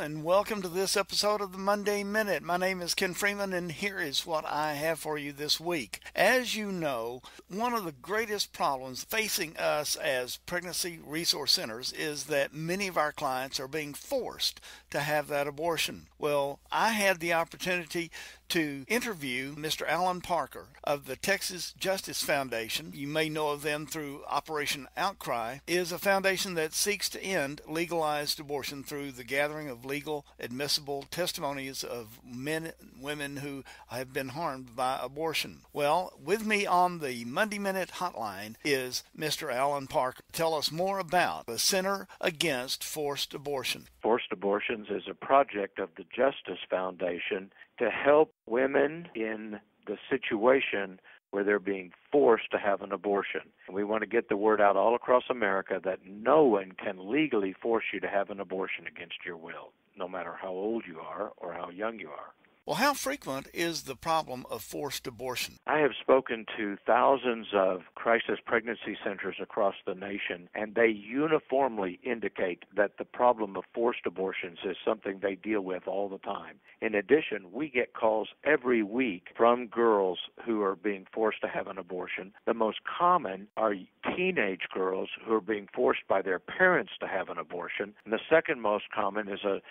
and welcome to this episode of the Monday Minute. My name is Ken Freeman, and here is what I have for you this week. As you know, one of the greatest problems facing us as pregnancy resource centers is that many of our clients are being forced to have that abortion. Well, I had the opportunity to interview Mr. Allan Parker of the Texas Justice Foundation. You may know of them through Operation Outcry, is a foundation that seeks to end legalized abortion through the gathering of legal, admissible testimonies of men and women who have been harmed by abortion. Well, with me on the Monday Minute hotline is Mr. Allan Parker. Tell us more about the Center Against Forced Abortion. Forced Abortions is a project of the Justice Foundation to help women in the situation where they're being forced to have an abortion. And we want to get the word out all across America that no one can legally force you to have an abortion against your will, no matter how old you are or how young you are. Well, how frequent is the problem of forced abortion? I have spoken to thousands of crisis pregnancy centers across the nation, and they uniformly indicate that the problem of forced abortions is something they deal with all the time. In addition, we get calls every week from girls who are being forced to have an abortion. The most common are teenage girls who are being forced by their parents to have an abortion, and the second most common is an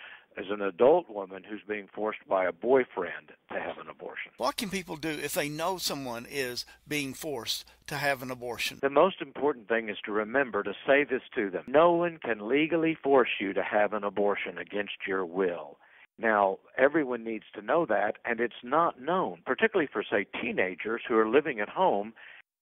adult woman who's being forced by a boyfriend to have an abortion. What can people do if they know someone is being forced to have an abortion? The most important thing is to remember to say this to them. No one can legally force you to have an abortion against your will. Now, everyone needs to know that, and it's not known, particularly for, say, teenagers who are living at home.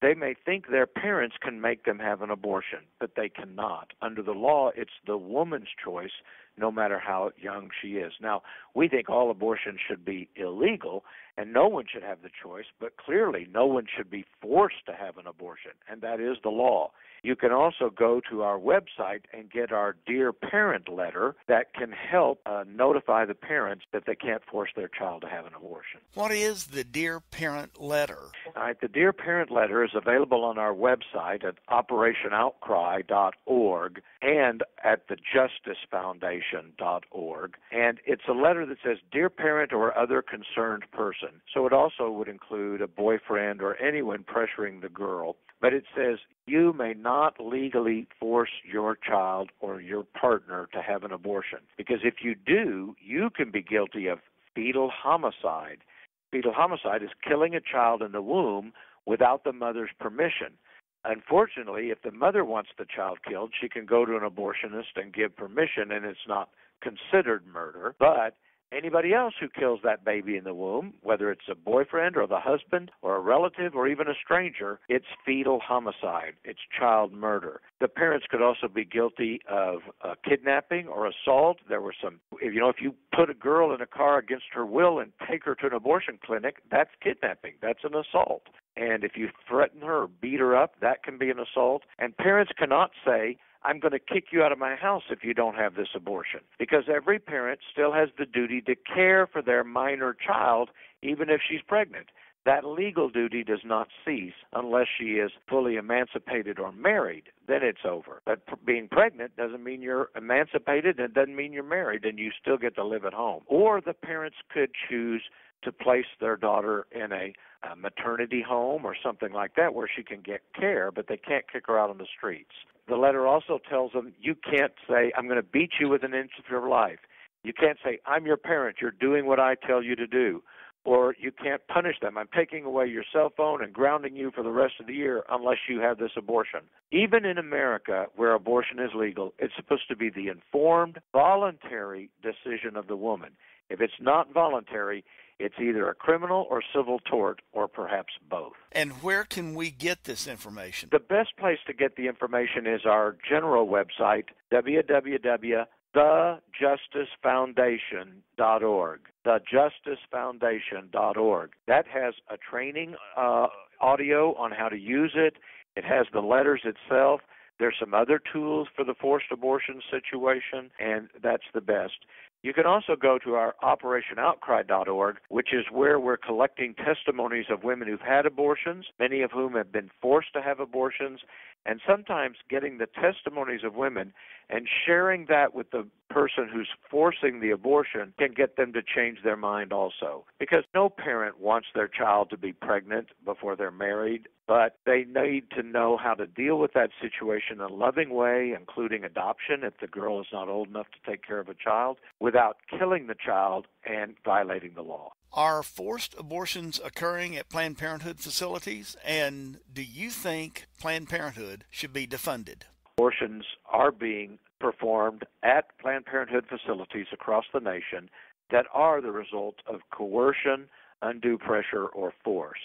They may think their parents can make them have an abortion, but they cannot. Under the law, it's the woman's choice, no matter how young she is. Now, we think all abortions should be illegal, and no one should have the choice, but clearly no one should be forced to have an abortion, and that is the law. You can also go to our website and get our Dear Parent letter that can help notify the parents that they can't force their child to have an abortion. What is the Dear Parent letter? All right, the Dear Parent letter is available on our website at operationoutcry.org and at thejusticefoundation.org. And it's a letter that says, Dear Parent or other concerned person. So it also would include a boyfriend or anyone pressuring the girl. But it says, you may not legally force your child or your partner to have an abortion. Because if you do, you can be guilty of fetal homicide. Fetal homicide is killing a child in the womb without the mother's permission. Unfortunately, if the mother wants the child killed, she can go to an abortionist and give permission, and it's not considered murder. But anybody else who kills that baby in the womb, whether it's a boyfriend or the husband or a relative or even a stranger, it's fetal homicide. It's child murder. The parents could also be guilty of kidnapping or assault. There were some, if you put a girl in a car against her will and take her to an abortion clinic, that's kidnapping. That's an assault. And if you threaten her or beat her up, that can be an assault. And parents cannot say, I'm going to kick you out of my house if you don't have this abortion, because every parent still has the duty to care for their minor child, even if she's pregnant. That legal duty does not cease unless she is fully emancipated or married. Then it's over. But being pregnant doesn't mean you're emancipated, and it doesn't mean you're married, and you still get to live at home. Or the parents could choose to place their daughter in a maternity home or something like that where she can get care, but they can't kick her out on the streets. The letter also tells them you can't say, I'm going to beat you within an inch of your life. You can't say, I'm your parent, you're doing what I tell you to do. Or you can't punish them. I'm taking away your cell phone and grounding you for the rest of the year unless you have this abortion. Even in America, where abortion is legal, it's supposed to be the informed, voluntary decision of the woman. If it's not voluntary, it's either a criminal or civil tort, or perhaps both. And where can we get this information? The best place to get the information is our general website, www.thejusticefoundation.org. Thejusticefoundation.org. That has a training audio on how to use it. It has the letters itself. There's some other tools for the forced abortion situation, and that's the best. You can also go to our operationoutcry.org, which is where we're collecting testimonies of women who've had abortions, many of whom have been forced to have abortions, and sometimes getting the testimonies of women And sharing that with the person who's forcing the abortion can get them to change their mind also. Because no parent wants their child to be pregnant before they're married, but they need to know how to deal with that situation in a loving way, including adoption if the girl is not old enough to take care of a child, without killing the child and violating the law. Are forced abortions occurring at Planned Parenthood facilities? And do you think Planned Parenthood should be defunded? Abortions are being performed at Planned Parenthood facilities across the nation that are the result of coercion, undue pressure, or force.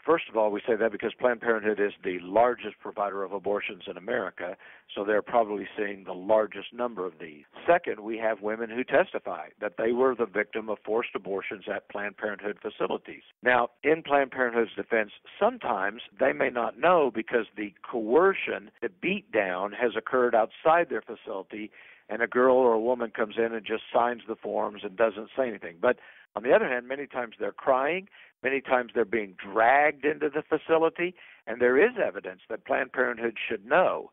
First of all, we say that because Planned Parenthood is the largest provider of abortions in America, so they're probably seeing the largest number of these. Second, we have women who testify that they were the victim of forced abortions at Planned Parenthood facilities. Now, in Planned Parenthood's defense, sometimes they may not know because the coercion, the beatdown, has occurred outside their facility, and a girl or a woman comes in and just signs the forms and doesn't say anything. But on the other hand, many times they're crying, many times they're being dragged into the facility, and there is evidence that Planned Parenthood should know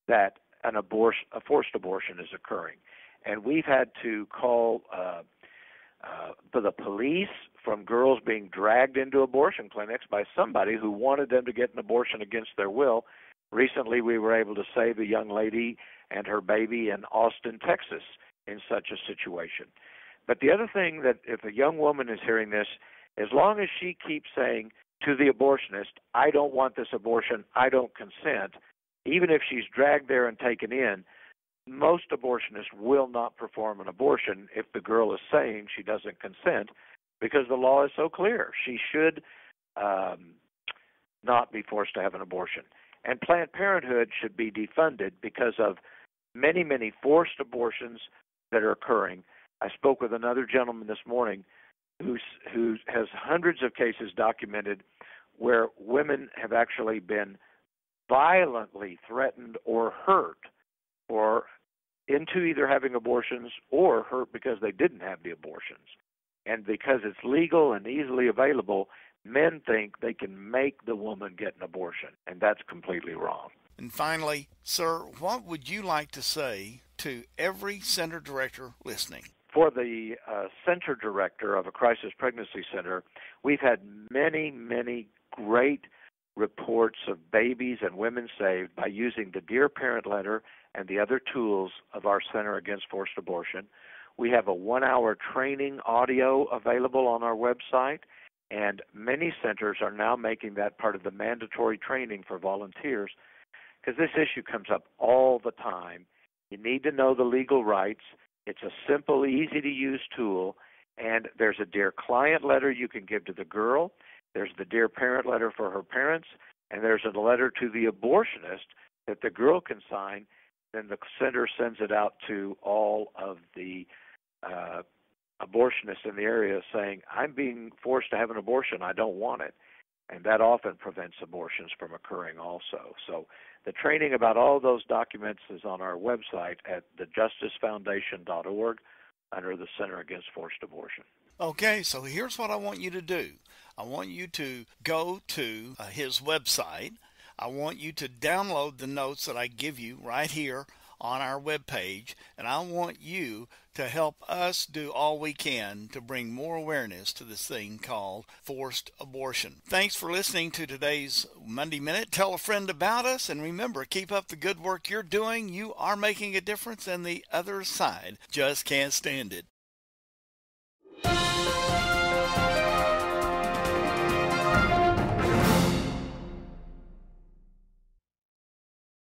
that a forced abortion is occurring. And we've had to call the police from girls being dragged into abortion clinics by somebody who wanted them to get an abortion against their will. Recently, we were able to save a young lady and her baby in Austin, Texas, in such a situation. But the other thing that if a young woman is hearing this, as long as she keeps saying to the abortionist, I don't want this abortion, I don't consent, even if she's dragged there and taken in, most abortionists will not perform an abortion if the girl is saying she doesn't consent, because the law is so clear. She should not be forced to have an abortion. And Planned Parenthood should be defunded because of many, many forced abortions that are occurring. I spoke with another gentleman this morning who has hundreds of cases documented where women have actually been violently threatened or hurt or into either having abortions or hurt because they didn't have the abortions. And because it's legal and easily available, men think they can make the woman get an abortion, and that's completely wrong. And finally, sir, what would you like to say to every center director listening? For the center director of a crisis pregnancy center, we've had many, many great reports of babies and women saved by using the Dear Parent letter and the other tools of our Center Against Forced Abortion. We have a 1-hour training audio available on our website, and many centers are now making that part of the mandatory training for volunteers because this issue comes up all the time. You need to know the legal rights. It's a simple, easy-to-use tool, and there's a Dear Client letter you can give to the girl. There's the Dear Parent letter for her parents, and there's a letter to the abortionist that the girl can sign. Then the center sends it out to all of the abortionists in the area saying, I'm being forced to have an abortion. I don't want it. And that often prevents abortions from occurring also. So the training about all those documents is on our website at thejusticefoundation.org under the Center Against Forced Abortion. Okay, so here's what I want you to do. I want you to go to his website. I want you to download the notes that I give you right here on our webpage, and I want you to help us do all we can to bring more awareness to this thing called forced abortion. Thanks for listening to today's Monday Minute. Tell a friend about us, and remember, keep up the good work you're doing. You are making a difference, and the other side just can't stand it.